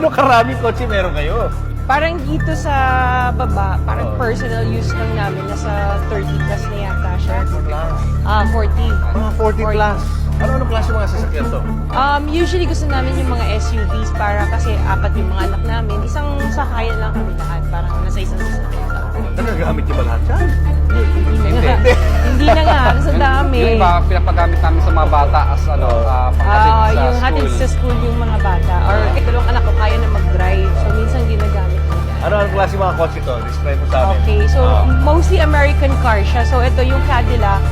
Gaano karaming kotse meron kayo? Parang dito sa baba, parang personal use lang namin. Nasa 30 plus na yata siya. 40. Mga 40 plus. Ano klase mga sasakyan to? Usually gusto namin yung mga SUVs para kasi apat yung mga anak namin. Isang sakayan lang kami lahat. Parang nasa isang sasakyan lang. Nagagamit niyo ba lahat yan? Hindi na nga. Hindi na nga. Kasi dami. Yung iba, pinapagamit namin sa mga bata as pangkatid sa Yung school. hatid sa school yung mga bata. Or dalawang anak ko kaya na mag-drive. So minsan ginagamit nila. Anong klase mga kotse to? Describe mo sa amin. Okay, so mostly American car siya. So ito yung Cadillac,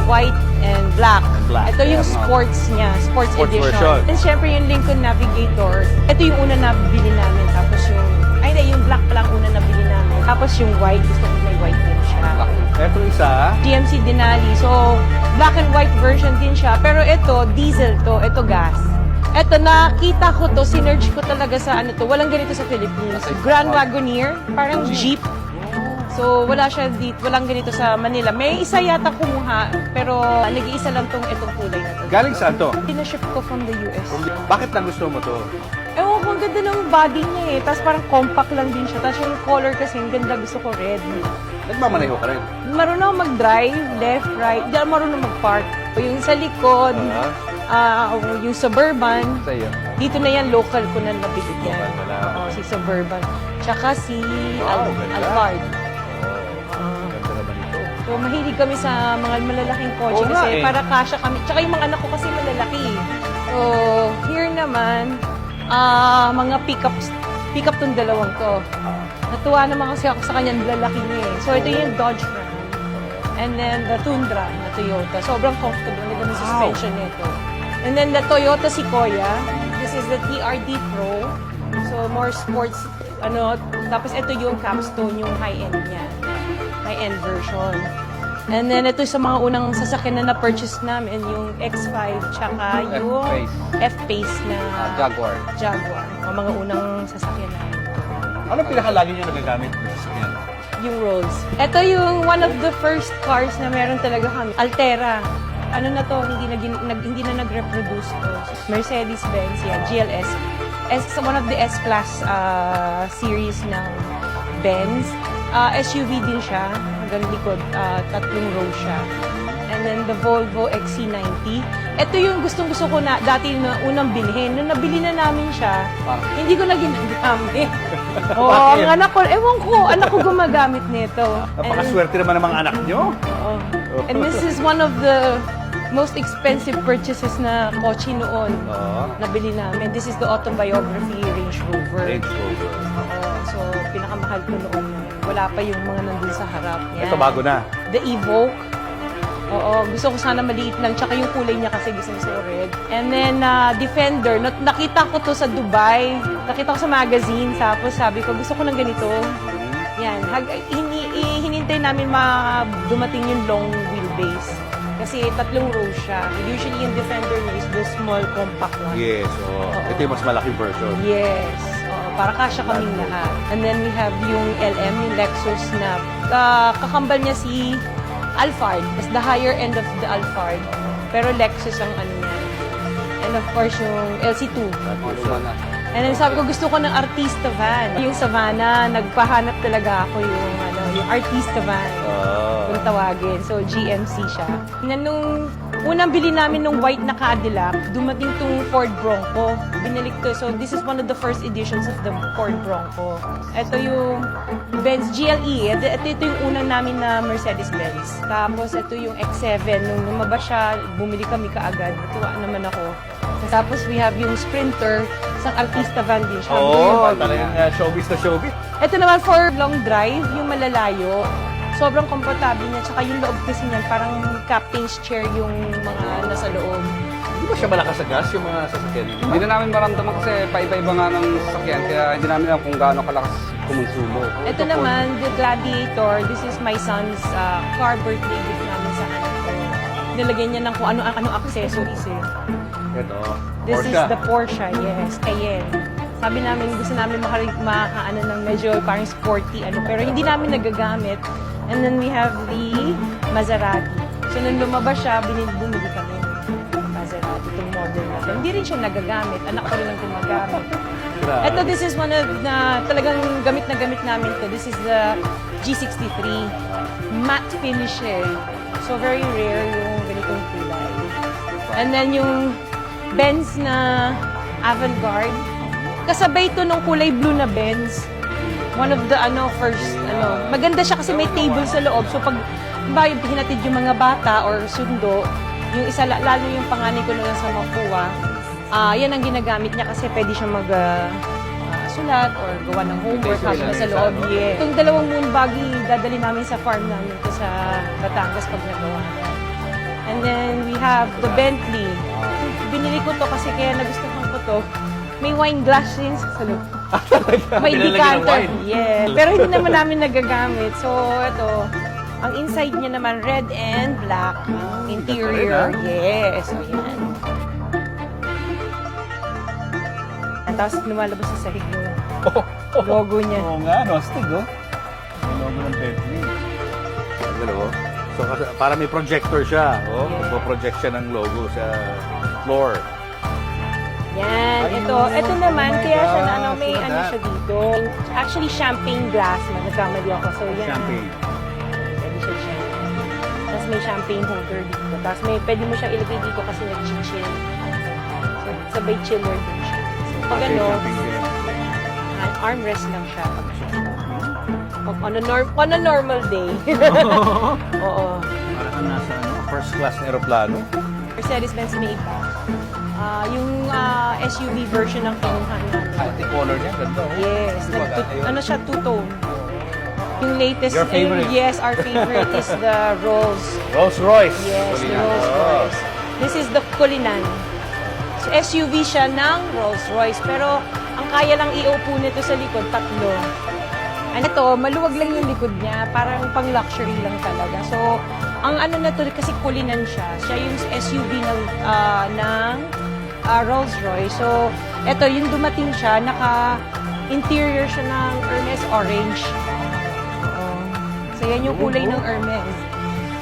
white and black. Black. Ito yung sports niya, sports edition. version. And syempre yung Lincoln Navigator, ito yung una na bili namin. Tapos yung black pa lang una na bili namin. Tapos yung white, gusto ko may white din siya. Ito isa. GMC Denali. So, black and white version din siya. Pero ito, diesel to. Ito gas. Ito, nakita ko to, sinerge ko talaga sa ano to. Walang ganito sa Philippines. Grand Wagoneer, parang jeep. So, wala siya dito, walang ganito sa Manila. May isa yata kumuha, pero nag-iisa lang itong kulay na to. Galing saan to? Pinaship ko from the US. Bakit nagustuhan mo to? Ewan ko, ang ganda ng body niya eh. Tapos parang compact lang din siya. Tapos yung color kasi, ang ganda, gusto ko red. Nagmamaneho ka rin. Marunong ako mag-drive, left, right. Hindi ako marunong mag-park. Yung sa likod, yung Suburban, Sa iyo. dito na yan, local ko na nabili yan. Suburban na lang. Oo, si Suburban. Tsaka si Wow, ganda. Alphard. Ganda naman ito. So, mahilig kami sa mga malalaking kotse Oo nga kasi eh. para kasya kami. Tsaka yung mga anak ko kasi malalaki. So, here naman, mga pick-up tong dalawang to. Natuwa naman kasi ako sa kanyang lalaki niya eh. So, ito yung Dodge Ram. And then, the Tundra na Toyota. Sobrang comfortable nila ng suspension nito. And then, the Toyota Sequoia. This is the TRD Pro. So, more sports, Tapos, ito yung Capstone, yung high-end niya. High-end version. And then, ito sa mga unang sasakyan na na-purchase namin, yung X5, tsaka yung F-Pace na Jaguar. Ang mga unang sasakyan namin. Anong pinakalagi niyo nagagamit ng sasakyan? Yung Rolls. Ito yung one of the first cars na meron talaga kami. Altera. Ano na to, hindi na nag-reproduce to. Mercedes-Benz, yan, GLS. One of the S-Class series ng Benz. SUV din siya, hanggang likod, tatlong row siya. And then the Volvo XC90. Ito yung gustong-gusto ko na dati na unang bilhin. Nung nabili na namin siya, hindi ko na ginagamit. Oo, ang anak ko, ewan ko, anak ko gumagamit nito. Napakaswerte naman ng mga anak niyo. Oo. And this is one of the most expensive purchases na kotse noon. Nabili namin. This is the autobiography Range Rover. Range Rover. Oo, so, pinakamahal ko noon. Wala pa yung mga nandun sa harap. Yan. Ito bago na. The Evoque. Oo, gusto ko sana maliit lang. Tsaka yung kulay niya kasi gusto ko red. And then, Defender. Nakita ko to sa Dubai. Nakita ko sa magazine. Tapos sabi ko, gusto ko ng ganito. Yan. Hinintay namin dumating yung long wheelbase. Kasi tatlong row siya. Usually yung Defender niya is the small compact one. Yes. Ito yung mas malaking version. Yes. Para kasya kaming lahat. And then we have yung LM, yung Lexus na kakambal niya si Alphard. It's the higher end of the Alphard. Pero Lexus ang ano niya. And of course, yung LC2. And then sabi ko, gusto ko ng artista van. Yung Savannah, nagpahanap talaga ako yung artista van. Kung tawagin. So, GMC siya. Nung unang bili namin ng white na Cadillac, dumating tong Ford Bronco. Binalik to. So, this is one of the first editions of the Ford Bronco. Ito yung Benz GLE. Ito yung unang namin na Mercedes-Benz. Tapos, ito yung X7. Nung lumabas siya, bumili kami kaagad. Natuwa naman ako. Tapos, we have yung Sprinter. Isang artista van din siya. Talagang showbiz na showbiz. Ito naman for long drive, yung malalayo. Sobrang komportable niya. Tsaka yung loob kasi niyan, parang captain's chair yung mga nasa loob. Hindi ba siya malakas sa gas, yung mga sasakyan? Hindi na namin maramdaman kasi paiba-iba nga ng sasakyan, kaya hindi namin alam kung gaano kalakas kumonsumo. Ito naman, the Gladiator. This is my son's car birthday gift namin sa anak ko. Nilagyan niya ng kung ano accessories eh. Ito. This Porsche. is the Porsche, yes, Cayenne. Sabi namin, gusto namin makaano ng medyo parang sporty, pero hindi namin nagagamit. And then we have the Maserati. So, nung lumabas siya, bumili kami ng Maserati, itong model na. Hindi rin siya nagagamit. Anak ko rin ang gumagamit. Grabe. Ito, this is one of na talagang gamit na gamit namin to. This is the G63. Matte finish eh. So, very rare yung ganitong kulay. And then yung Benz na Avantgarde. Kasabay to nung kulay blue na Benz. One of the maganda siya kasi may table sa loob. So pag hinatid yung mga bata or sundo, yung isa lalo yung panganay ko na sa Mapua, yan ang ginagamit niya kasi pwede siya sulat or gawa ng homework habang nasa loob. Yeah. Itong dalawang moon buggy, dadali namin sa farm namin to sa Batangas pag nagawa. And then we have the Bentley. Binili ko to kasi kaya nagustuhan ko to. May wine glass din sa loob. May Pinalagyan ng decanter. wine. Yeah. Pero hindi naman namin nagagamit. So, ito. Ang inside niya naman, red and black. Ang interior. Yes. So, yan. Tapos lumalabas sa sahig yung logo niya. Oo nga, nostig, oh. Yung logo ng Bentley. Dalawa. So, para may projector siya. Oh, Yeah. Magpo-project siya ng logo sa floor. Yan, ito naman, kaya siya na may siya dito. Actually, champagne glass, nagkamali ako. So, yan. Champagne. Pwede siya champagne. Tapos may champagne holder dito. Tapos pwede mo siyang ilagay dito kasi nag-chill. So, sabay chiller din siya. So, pag armrest lang siya. On a normal day. Oo. Para kang nasa first class na aeroplano. Mercedes-Benz may iba. Yung SUV version ng kinuhan namin. Yung color niya, ganda. Oh. Yes. Ano siya, two-tone. Yung latest. Your favorite? Yes, our favorite is the Rolls Royce. Yes, the Kulina. Rolls Royce. This is the Cullinan. So, SUV siya ng Rolls Royce. Pero, ang kaya lang iupo nito sa likod, 3. And ito, maluwag lang yung likod niya. Parang pang-luxury lang talaga. So, ang ano na to, kasi Cullinan siya. Siya yung SUV ng Rolls Royce. So, ito, yung dumating siya, naka-interior siya ng Hermes Orange. So, yan yung kulay ng Hermes.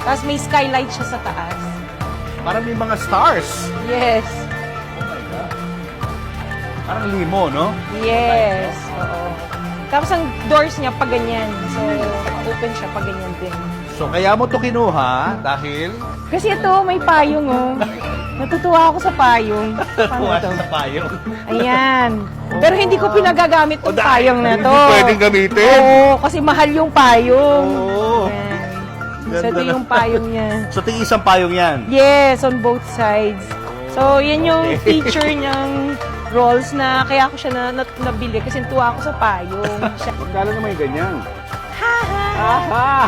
Tapos may skylight siya sa taas. Parang may mga stars. Yes. Oh my God. Parang limo, no? Yes. Oo. Tapos ang doors niya pa ganyan. So, open siya pa ganyan din. So, kaya mo to kinuha dahil Kasi ito, may payong, oh. Natutuwa ako sa payong. Paano tuwa to? sa payong. Ayan. Pero hindi ko pinagagamit yung payong na to. Hindi pwedeng gamitin. Oo, kasi mahal yung payong. Oo. Ayan. So, Ganda ito na. yung payong niya. So, tingin isang payong yan. Yes, on both sides. So, yan yung feature niyang rolls na kaya ako siya nabili kasi tuwa ako sa payong. Magkano naman yung ganyan? Ha ha! Aha!